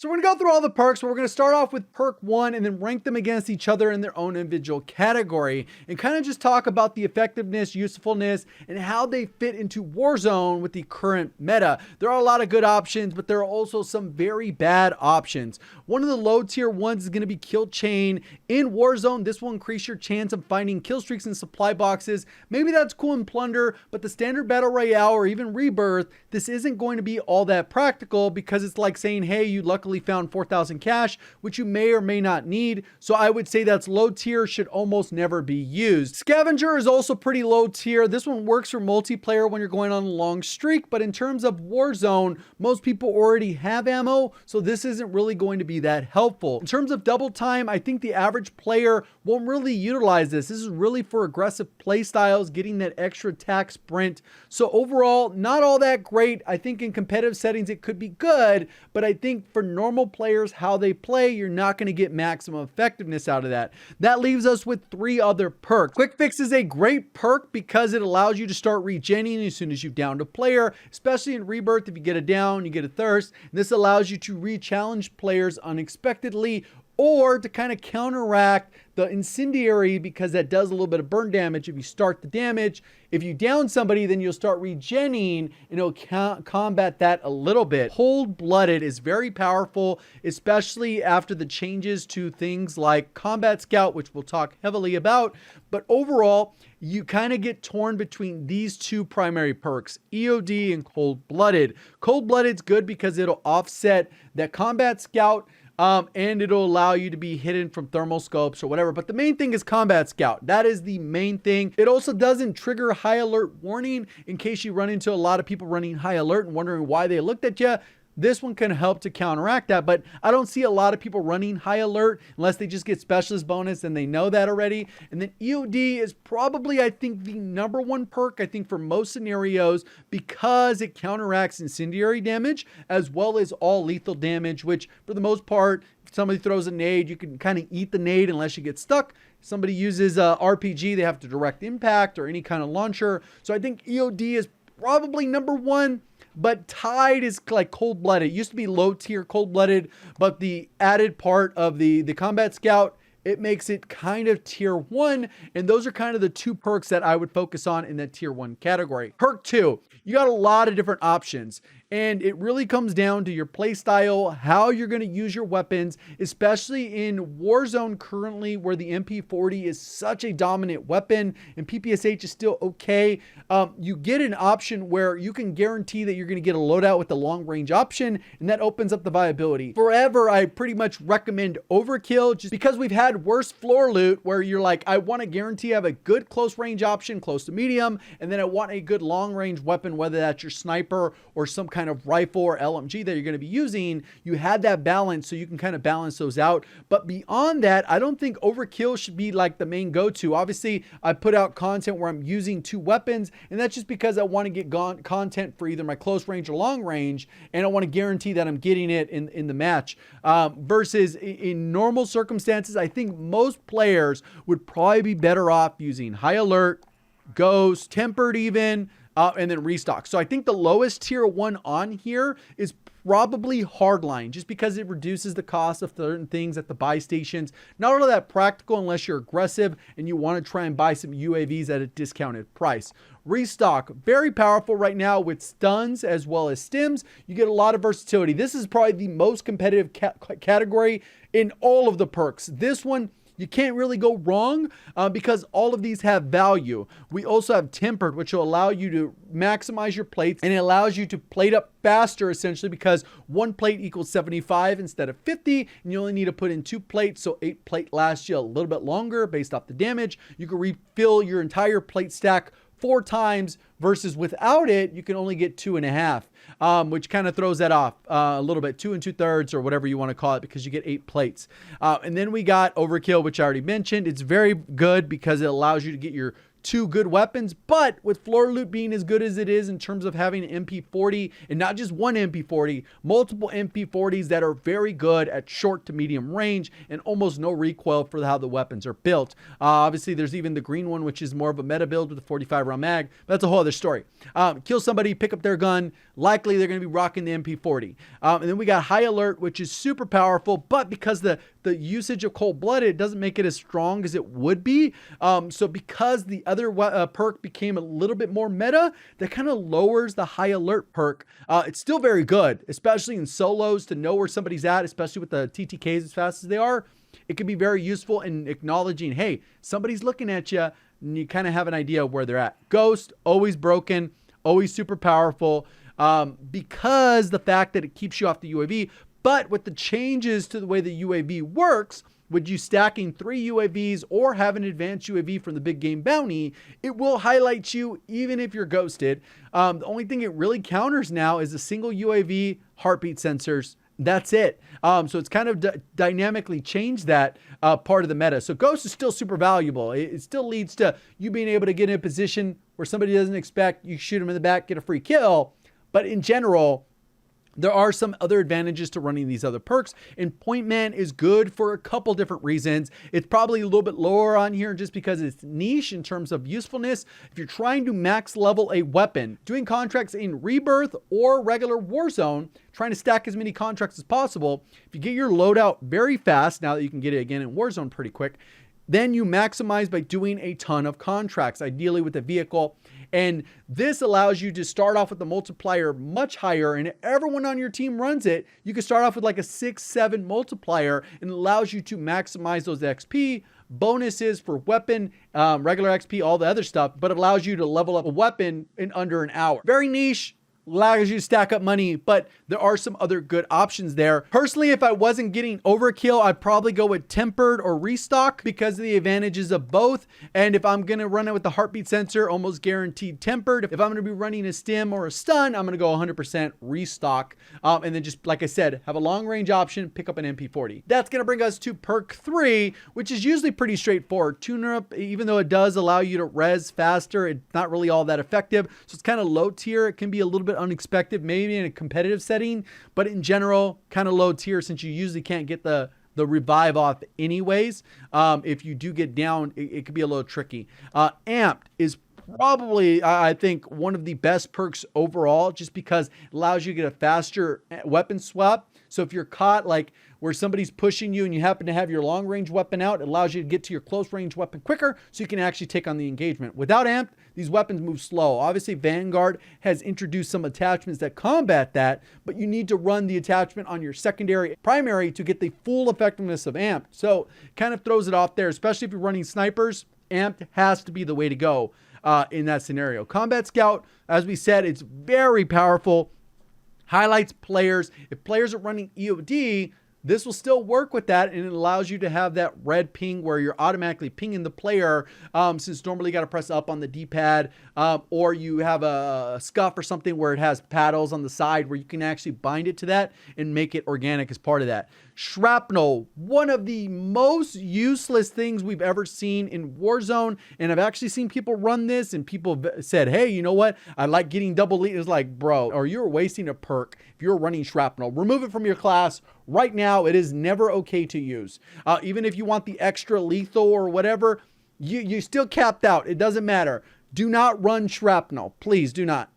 So we're gonna go through all the perks, but we're gonna start off with perk 1 and then rank them against each other in their own individual category and kind of just talk about the effectiveness, usefulness, and how they fit into Warzone with the current meta. There are a lot of good options, but there are also some very bad options. One of the low tier ones is gonna be Kill Chain. In Warzone, this will increase your chance of finding kill streaks in supply boxes. Maybe that's cool in Plunder, but the standard Battle Royale or even Rebirth, this isn't going to be all that practical because it's like saying, hey, you luckily found 4,000 cash, which you may or may not need. So I would say that's low tier, should almost never be used. Scavenger is also pretty low tier. This one works for multiplayer when you're going on a long streak, but in terms of Warzone, most people already have ammo, so this isn't really going to be that helpful. In terms of double time, I think the average player won't really utilize this. This is really for aggressive play styles, getting that extra attack sprint. So overall, not all that great. I think in competitive settings, it could be good, but I think for normal players, how they play, you're not going to get maximum effectiveness out of that. That leaves us with 3 other perks. Quick Fix is a great perk because it allows you to start regenning as soon as you've downed a player, especially in Rebirth. If you get a down, you get a thirst. And this allows you to re-challenge players unexpectedly, or to kind of counteract the incendiary, because that does a little bit of burn damage if you start the damage. If you down somebody, then you'll start regenning and it'll combat that a little bit. Cold-blooded is very powerful, especially after the changes to things like Combat Scout, which we'll talk heavily about. But overall, you kind of get torn between these 2 primary perks, EOD and Cold-blooded. Cold-blooded's good because it'll offset that Combat Scout, and it'll allow you to be hidden from thermal scopes or whatever. But the main thing is Combat Scout. That is the main thing. It also doesn't trigger high alert warning in case you run into a lot of people running high alert and wondering why they looked at you. This one can help to counteract that, but I don't see a lot of people running high alert unless they just get specialist bonus and they know that already. And then EOD is probably, I think, the #1 perk, I think, for most scenarios, because it counteracts incendiary damage as well as all lethal damage, which for the most part, if somebody throws a nade, you can kind of eat the nade unless you get stuck. If somebody uses a RPG, they have to direct impact or any kind of launcher. So I think EOD is probably #1. But tied is like Cold-blooded. It used to be low tier Cold-blooded, but the added part of the Combat Scout, it makes it kind of tier 1. And those are kind of the 2 perks that I would focus on in that tier 1 category. Perk 2, you got a lot of different options. And it really comes down to your play style, how you're going to use your weapons, especially in Warzone currently, where the MP40 is such a dominant weapon and PPSH is still okay. You get an option where you can guarantee that you're going to get a loadout with the long range option, and that opens up the viability. Forever, I pretty much recommend Overkill, just because we've had worse floor loot where you're like, I want to guarantee I have a good close range option, close to medium, and then I want a good long range weapon, whether that's your sniper or some kind of rifle or LMG that you're going to be using. You had that balance, so you can kind of balance those out. But beyond that, I don't think Overkill should be like the main go-to. Obviously, I put out content where I'm using 2 weapons, and that's just because I want to get content for either my close range or long range, and I want to guarantee that I'm getting it in the match. Versus in normal circumstances, I think most players would probably be better off using High Alert, Ghost, Tempered even, and then Restock. So I think the lowest tier 1 on here is probably Hardline, just because it reduces the cost of certain things at the buy stations. Not all that practical unless you're aggressive and you want to try and buy some UAVs at a discounted price. Restock, very powerful right now with stuns as well as stims. You get a lot of versatility. This is probably the most competitive category in all of the perks. This one, you can't really go wrong because all of these have value. We also have Tempered, which will allow you to maximize your plates, and it allows you to plate up faster, essentially, because 1 plate equals 75 instead of 50, and you only need to put in 2 plates, so 8 plate lasts you a little bit longer based off the damage. You can refill your entire plate stack 4 times, versus without it, you can only get 2.5, which kind of throws that off a little bit, 2 2/3 or whatever you want to call it, because you get 8 plates. And then we got Overkill, which I already mentioned. It's very good because it allows you to get your two good weapons, but with floor loot being as good as it is in terms of having an MP40 and not just one MP40, multiple MP40s that are very good at short to medium range and almost no recoil for how the weapons are built. Obviously, there's even the green one, which is more of a meta build with a 45 round mag, but that's a whole other story. Kill somebody, pick up their gun, likely they're going to be rocking the MP40. And then we got High Alert, which is super powerful, but because the usage of cold-blooded, it doesn't make it as strong as it would be. So because the other perk became a little bit more meta, that kind of lowers the High Alert perk. It's still very good, especially in solos, to know where somebody's at, especially with the TTKs as fast as they are. It can be very useful in acknowledging, hey, somebody's looking at you, and you kind of have an idea of where they're at. Ghost, always broken, always super powerful, because the fact that it keeps you off the UAV. But with the changes to the way the UAV works, with you stacking 3 UAVs or have an advanced UAV from the big game bounty, it will highlight you even if you're ghosted. The only thing it really counters now is a single UAV, heartbeat sensors. That's it. So it's kind of dynamically changed that part of the meta. So Ghost is still super valuable. It still leads to you being able to get in a position where somebody doesn't expect, you shoot them in the back, get a free kill. But in general, there are some other advantages to running these other perks, and Point Man is good for a couple different reasons. It's probably a little bit lower on here just because it's niche in terms of usefulness. If you're trying to max level a weapon, doing contracts in Rebirth or regular Warzone, trying to stack as many contracts as possible, if you get your loadout very fast, now that you can get it again in Warzone pretty quick, then you maximize by doing a ton of contracts, ideally with a vehicle. And this allows you to start off with the multiplier much higher, and if everyone on your team runs it, you can start off with like a 6-7 multiplier, and it allows you to maximize those XP bonuses for weapon, regular XP, all the other stuff, but it allows you to level up a weapon in under an hour. Very niche. Allows you to stack up money, but there are some other good options there. Personally, if I wasn't getting overkill, I'd probably go with tempered or restock because of the advantages of both. And if I'm gonna run it with the heartbeat sensor, almost guaranteed tempered. If I'm gonna be running a stim or a stun, I'm gonna go 100% restock. And then just like I said, have a long range option, pick up an MP40. That's gonna bring us to perk 3, which is usually pretty straightforward. Tuner up, even though it does allow you to res faster, it's not really all that effective. So it's kind of low tier. It can be a little bit unexpected maybe in a competitive setting, but in general kind of low tier since you usually can't get the revive off anyways. If you do get down, it could be a little tricky. Amped is probably, I think, one of the best perks overall, just because it allows you to get a faster weapon swap. So if you're caught like where somebody's pushing you and you happen to have your long range weapon out, it allows you to get to your close range weapon quicker so you can actually take on the engagement. Without Amped, these weapons move slow. Obviously, Vanguard has introduced some attachments that combat that, but you need to run the attachment on your secondary, primary to get the full effectiveness of Amped. So kind of throws it off there, especially if you're running snipers. Amped has to be the way to go in that scenario. Combat Scout, as we said, it's very powerful. Highlights players. If players are running EOD, this will still work with that, and it allows you to have that red ping where you're automatically pinging the player, since normally you got to press up on the D-pad, or you have a scuff or something where it has paddles on the side where you can actually bind it to that and make it organic as part of that. Shrapnel, one of the most useless things we've ever seen in Warzone, and I've actually seen people run this and people have said, hey, you know what, I like getting double lead. It's like, bro, or you're wasting a perk if you're running Shrapnel. Remove it from your class right now. It is never okay to use. Even if you want the extra lethal or whatever, you still capped out. It doesn't matter. Do not run Shrapnel. Please do not.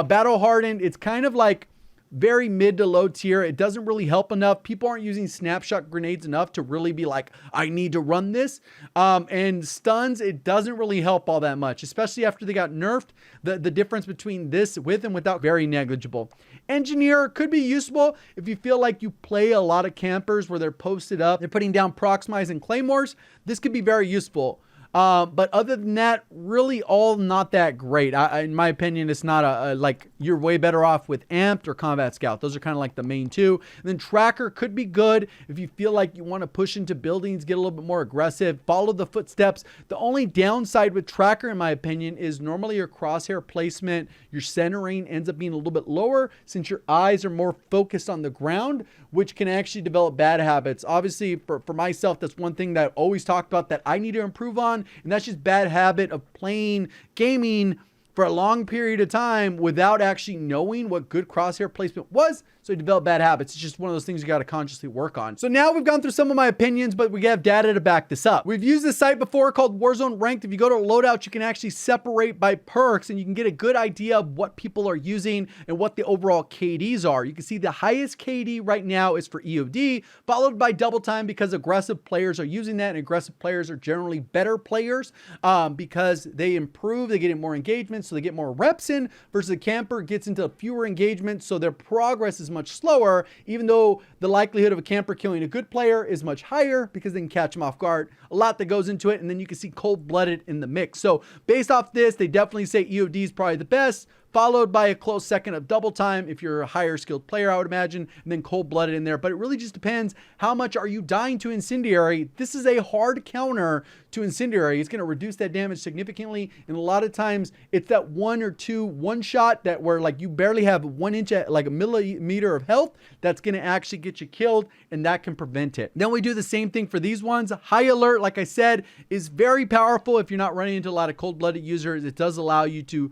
Battle Hardened, it's kind of like very mid to low tier. It doesn't really help enough. People aren't using snapshot grenades enough to really be like, I need to run this. And stuns, it doesn't really help all that much, especially after they got nerfed. The difference between this with and without, very negligible. Engineer could be useful if you feel like you play a lot of campers where they're posted up, they're putting down Proxmize and Claymores. This could be very useful. But other than that, really all not that great. In my opinion, it's not like you're way better off with Amped or Combat Scout. Those are kind of like the main two. And then Tracker could be good if you feel like you want to push into buildings, get a little bit more aggressive, follow the footsteps. The only downside with Tracker, in my opinion, is normally your crosshair placement, your centering ends up being a little bit lower since your eyes are more focused on the ground, which can actually develop bad habits. Obviously, for myself, that's one thing that I always talked about that I need to improve on. on, and that's just bad habit of playing gaming for a long period of time without actually knowing what good crosshair placement was. So you develop bad habits. It's just one of those things you got to consciously work on. So now we've gone through some of my opinions, but we have data to back this up. We've used this site before called Warzone Ranked. If you go to loadouts, you can actually separate by perks and you can get a good idea of what people are using and what the overall KDs are. You can see the highest KD right now is for EOD, followed by double time because aggressive players are using that, and aggressive players are generally better players because they improve, they get more engagement, so they get more reps in, versus a camper gets into fewer engagements, so their progress is much slower, even though the likelihood of a camper killing a good player is much higher because they can catch them off guard. A lot that goes into it, and then you can see cold-blooded in the mix. So based off this, they definitely say EOD is probably the best, followed by a close second of double time if you're a higher skilled player, I would imagine, and then cold-blooded in there. But it really just depends how much are you dying to incendiary. This is a hard counter to incendiary. It's going to reduce that damage significantly, and a lot of times it's that 1 or 2 one shot that where like you barely have 1 inch at like a millimeter of health that's going to actually get you killed, and that can prevent it. Then we do the same thing for these ones. High alert, like I said, is very powerful if you're not running into a lot of cold-blooded users. It does allow you to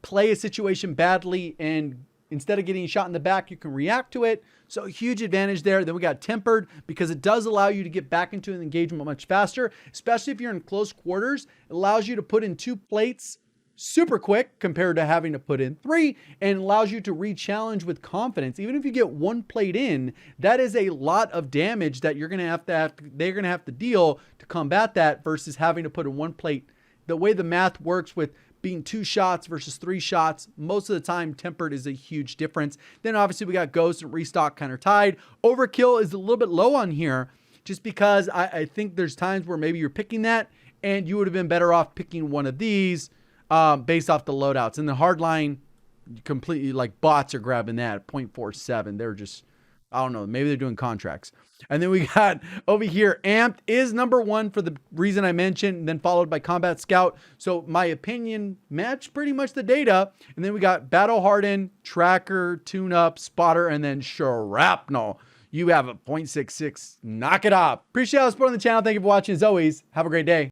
play a situation badly, and instead of getting shot in the back, you can react to it. So huge advantage there. Then we got tempered because it does allow you to get back into an engagement much faster, especially if you're in close quarters. It allows you to put in 2 plates super quick compared to having to put in 3, and allows you to re-challenge with confidence. Even if you get 1 plate in, that is a lot of damage that they're going to have to deal to combat that, versus having to put in 1 plate. The way the math works with being 2 shots versus 3 shots, most of the time tempered is a huge difference. Then obviously we got ghost and restock kind of tied. Overkill is a little bit low on here just because I think there's times where maybe you're picking that and you would have been better off picking one of these based off the loadouts. And the hardline, completely like bots are grabbing that at 0.47. They're just, I don't know, maybe they're doing contracts. And then we got over here, Amped is number 1 for the reason I mentioned, then followed by Combat Scout. So my opinion matched pretty much the data. And then we got Battle Hardened, Tracker, Tune Up, Spotter, and then Shrapnel. You have a 0.66. Knock it off. Appreciate all the support on the channel. Thank you for watching. As always, have a great day.